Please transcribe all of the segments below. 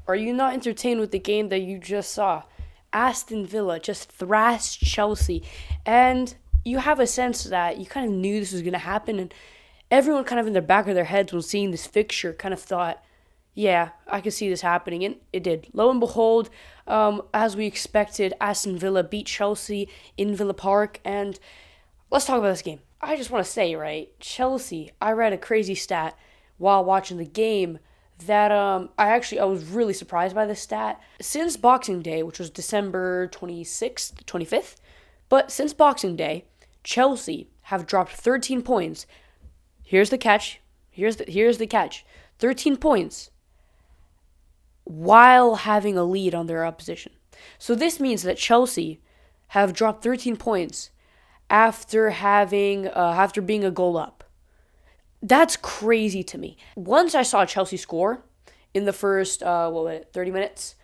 Are you not entertained with the game that you just saw? Aston Villa just thrashed Chelsea, and you have a sense that you kind of knew this was going to happen, and everyone kind of in the back of their heads when seeing this fixture kind of thought, yeah, I could see this happening, and it did. Lo and behold, as we expected, Aston Villa beat Chelsea in Villa Park, and let's talk about this game. I just want to say, right, Chelsea, I read a crazy stat while watching the game that I was really surprised by this stat. Since Boxing Day, which was December 26th, 25th, but since Boxing Day, Chelsea have dropped 13 points. Here's the catch. Here's the catch. 13 points while having a lead on their opposition. So this means that Chelsea have dropped 13 points after being a goal up. That's crazy to me. Once I saw Chelsea score in the first 30 minutes,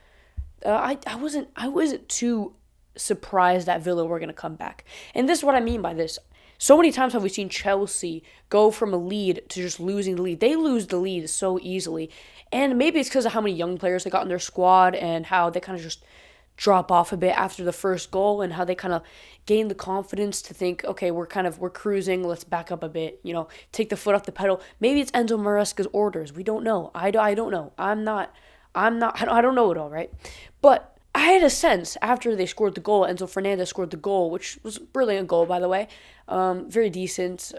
I wasn't too surprised that Villa were going to come back. And this is what I mean by this. So many times have we seen Chelsea go from a lead to just losing the lead. They lose the lead so easily. And maybe it's because of how many young players they got in their squad and how they kind of just drop off a bit after the first goal and how they kind of gain the confidence to think, okay, we're cruising, let's back up a bit, take the foot off the pedal. Maybe it's Enzo Maresca's orders. We don't know. I don't know. I don't know it all, right? But I had a sense after they scored the goal, Enzo Fernandez scored the goal, which was a brilliant goal, by the way. Very decent,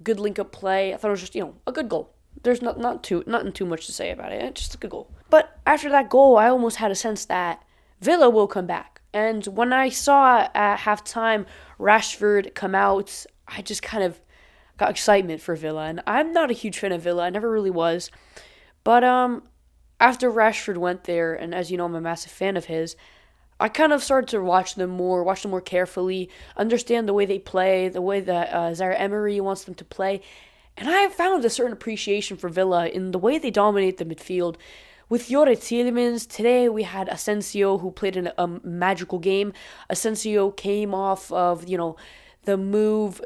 good link-up play. I thought it was just, a good goal. There's nothing too much to say about it. It's just a good goal. But after that goal, I almost had a sense that Villa will come back. And when I saw at halftime Rashford come out, I just kind of got excitement for Villa. And I'm not a huge fan of Villa. I never really was. But after Rashford went there, and as you know, I'm a massive fan of his, I kind of started to watch them more carefully, understand the way they play, the way that Zaire Emery wants them to play. And I found a certain appreciation for Villa in the way they dominate the midfield. With Yore Tielemans, today we had Asensio, who played in a magical game. Asensio came off of, the move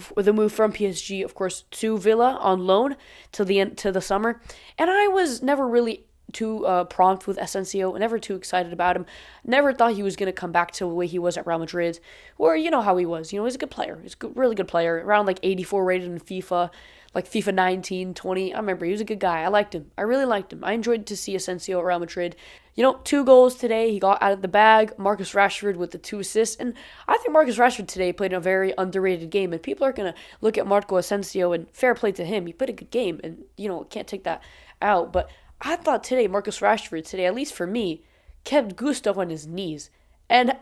from PSG, of course, to Villa on loan to the summer. And I was never really too prompt with Asensio, never too excited about him. Never thought he was going to come back to the way he was at Real Madrid, where you know how he was. He's a good player. He's a really good player, around like 84 rated in FIFA, like FIFA 19, 20. I remember he was a good guy. I liked him. I really liked him. I enjoyed to see Asensio at Real Madrid. 2 goals today. He got out of the bag. Marcus Rashford with the 2 assists. And I think Marcus Rashford today played a very underrated game. And people are going to look at Marco Asensio, and fair play to him. He played a good game. And, can't take that out. But I thought today, Marcus Rashford today, at least for me, kept Gusto on his knees. And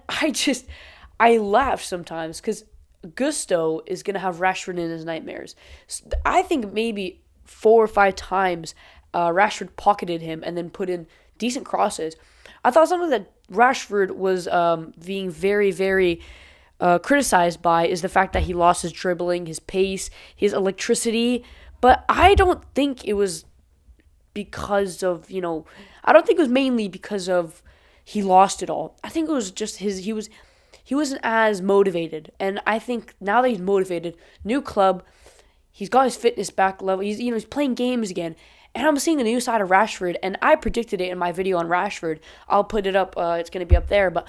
I laugh sometimes because Gusto is going to have Rashford in his nightmares. I think maybe 4 or 5 times Rashford pocketed him and then put in decent crosses. I thought something that Rashford was being very, very criticized by is the fact that he lost his dribbling, his pace, his electricity. But I don't think it was because of, I don't think it was mainly because of he lost it all. I think it was just he wasn't as motivated. And I think now that he's motivated, new club, he's got his fitness back level. He's playing games again. And I'm seeing a new side of Rashford, and I predicted it in my video on Rashford. I'll put it up. It's going to be up there, but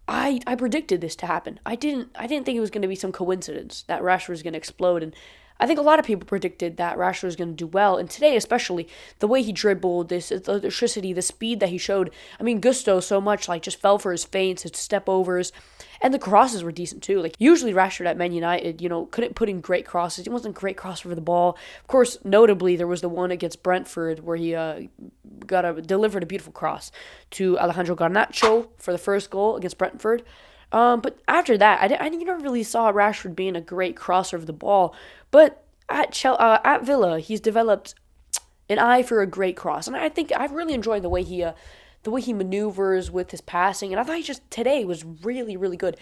I predicted this to happen. I didn't think it was going to be some coincidence that Rashford was going to explode, and I think a lot of people predicted that Rashford was going to do well, and today especially, the way he dribbled, the electricity, the speed that he showed. I mean, Gusto so much, just fell for his feints, his step-overs, and the crosses were decent too. Usually Rashford at Man United, couldn't put in great crosses. He wasn't a great crosser for the ball. Of course, notably, there was the one against Brentford where he delivered a beautiful cross to Alejandro Garnacho for the first goal against Brentford. But after that, I never really saw Rashford being a great crosser of the ball. But at Villa, he's developed an eye for a great cross, and I think I really enjoyed the way he maneuvers with his passing. And I thought he just today was really, really good.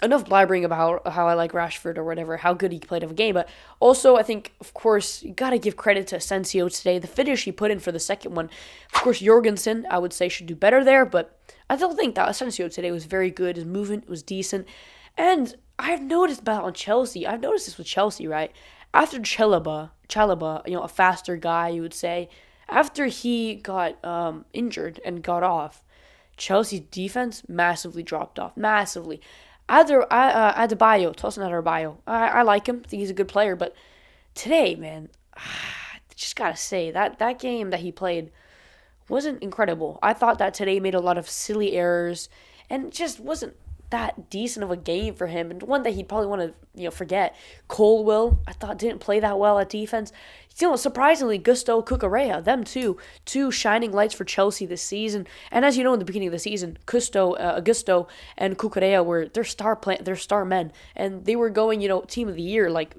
Enough blabbering about how I like Rashford or whatever, how good he played of a game. But also, I think, of course, you got to give credit to Asensio today. The finish he put in for the second one. Of course, Jorgensen, I would say, should do better there. But I still think that Asensio today was very good. His movement was decent. And I've noticed this with Chelsea, right? After Chalobah, a faster guy, you would say. After he got injured and got off, Chelsea's defense massively dropped off. Massively. Adebayo, Tosin Adebayo. I like him. I think he's a good player. But today, man, just gotta say, that game that he played wasn't incredible. I thought that today made a lot of silly errors and just wasn't that decent of a game for him, and one that he'd probably want to forget. Colwill, I thought, didn't play that well at defense. Surprisingly, Gusto, Cucurella, them two shining lights for Chelsea this season. And as you know, in the beginning of the season, Gusto and Cucurella were their star men, and they were going team of the year, like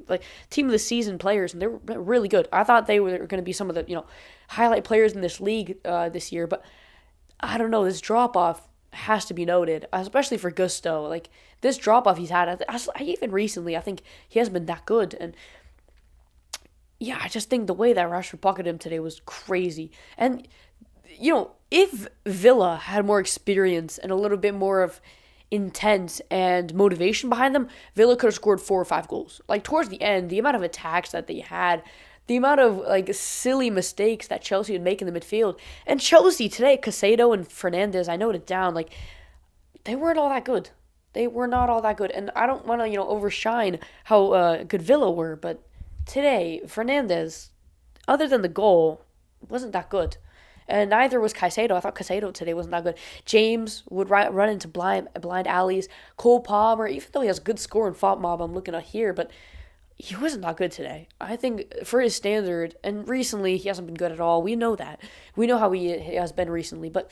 team of the season players, and they were really good. I thought they were going to be some of the highlight players in this league this year, but I don't know, this drop off has to be noted, especially for Gusto. Like, this drop off he's had, even recently, I think he hasn't been that good. And yeah, I just think the way that Rashford pocketed him today was crazy. And if Villa had more experience and a little bit more of intent and motivation behind them, Villa could have scored 4 or 5 goals. Like, towards the end, the amount of attacks that they had, the amount of silly mistakes that Chelsea would make in the midfield. And Chelsea today, Caicedo and Fernandes, I noted down, they weren't all that good. They were not all that good. And I don't want to, overshine how good Villa were, but today, Fernandes, other than the goal, wasn't that good. And neither was Caicedo. I thought Caicedo today wasn't that good. James would run into blind alleys. Cole Palmer, even though he has good score in FotMob, I'm looking at here, but he wasn't that good today. I think for his standard, and recently he hasn't been good at all. We know that. We know how he has been recently. But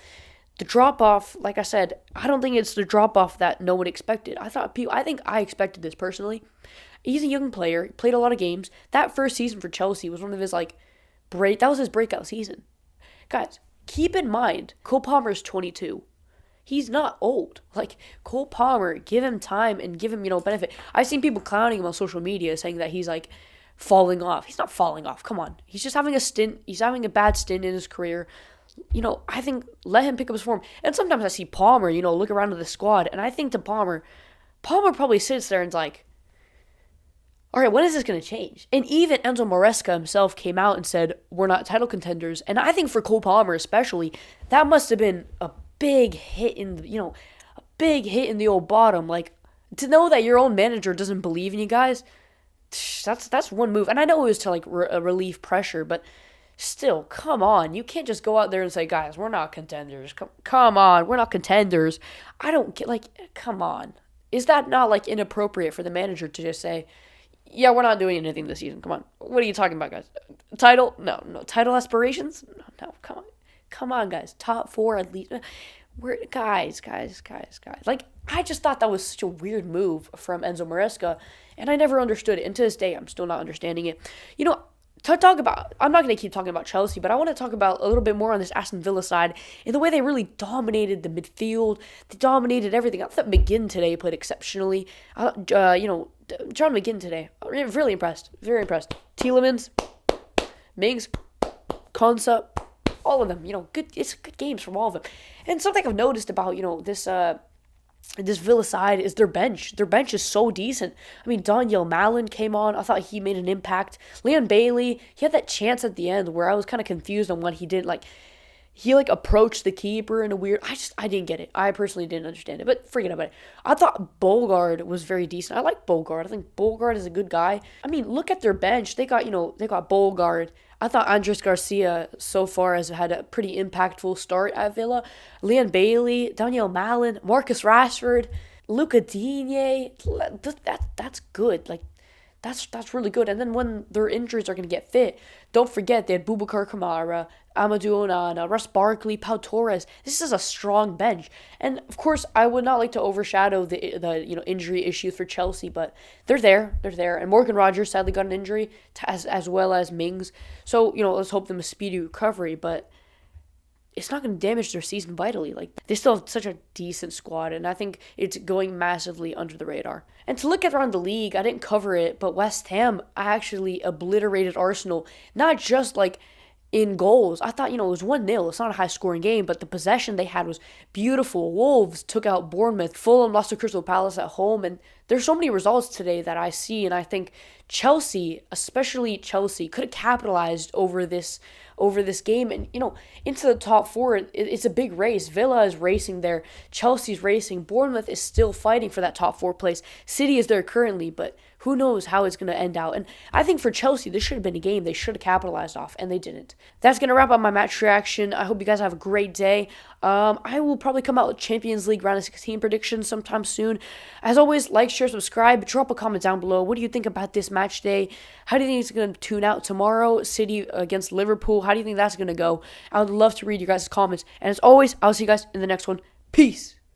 the drop-off, like I said, I don't think it's the drop-off that no one expected. I think I expected this personally. He's a young player. He played a lot of games. That first season for Chelsea was one of his, that was his breakout season. Guys, keep in mind, Cole Palmer's 22. He's not old. Cole Palmer, give him time and give him, benefit. I've seen people clowning him on social media saying that he's, falling off. He's not falling off. Come on. He's just having a stint. He's having a bad stint in his career. I think let him pick up his form. And sometimes I see Palmer, look around at the squad, and I think to Palmer probably sits there and's like, all right, when is this going to change? And even Enzo Maresca himself came out and said, we're not title contenders. And I think for Cole Palmer especially, that must have been a big hit in the old bottom. To know that your own manager doesn't believe in you guys, that's one move. And I know it was to relieve pressure, but still, come on. You can't just go out there and say, guys, we're not contenders. Come on, we're not contenders. I don't get, come on. Is that not inappropriate for the manager to just say, yeah, we're not doing anything this season. Come on. What are you talking about, guys? Title? No. Title aspirations? No. Come on. Come on, guys. Top 4 at least. We're guys. I just thought that was such a weird move from Enzo Maresca, and I never understood it. And to this day, I'm still not understanding it. To talk about, I'm not going to keep talking about Chelsea, but I want to talk about a little bit more on this Aston Villa side in the way they really dominated the midfield. They dominated everything. I thought McGinn today played exceptionally. John McGinn today, really impressed. Very impressed. Tielemans, Mings, Konsa, all of them, good. It's good games from all of them. And something I've noticed about, this Villa side is their bench. Their bench is so decent. I mean, Daniel Malen came on. I thought he made an impact. Leon Bailey, he had that chance at the end where I was kind of confused on what he did. He approached the keeper in a weird. I didn't get it. I personally didn't understand it. But forget about it. I thought Bogard was very decent. I like Bogard. I think Bogard is a good guy. I mean, look at their bench. They got Bogard. I thought Andres Garcia so far has had a pretty impactful start at Villa. Leon Bailey, Daniel Malen, Marcus Rashford, Luca Digne. That's good. That's really good. And then when their injuries are going to get fit, don't forget they had Boubacar Kamara, Amadou Onana, Russ Barkley, Pau Torres. This is a strong bench. And of course, I would not like to overshadow the injury issue for Chelsea, but they're there. And Morgan Rogers sadly got an injury as well as Mings. So, let's hope them a speedy recovery, but it's not going to damage their season vitally. They still have such a decent squad, and I think it's going massively under the radar. And to look at around the league, I didn't cover it, but West Ham actually obliterated Arsenal, not just in goals. I thought, it was 1-0. It's not a high-scoring game, but the possession they had was beautiful. Wolves took out Bournemouth. Fulham lost to Crystal Palace at home, and there's so many results today that I see, and I think Chelsea, especially Chelsea, could have capitalized over this game, and into the top four. It's a big race. Villa is racing there. Chelsea's racing. Bournemouth is still fighting for that top four place. City is there currently, but who knows how it's going to end out. And I think for Chelsea, this should have been a game they should have capitalized off, and they didn't. That's going to wrap up my match reaction. I hope you guys have a great day. I will probably come out with Champions League round of 16 predictions sometime soon. As always, like, share, subscribe, drop a comment down below. What do you think about this match day? How do you think it's going to tune out tomorrow? City against Liverpool. How do you think that's going to go? I would love to read your guys' comments. And as always, I'll see you guys in the next one. Peace.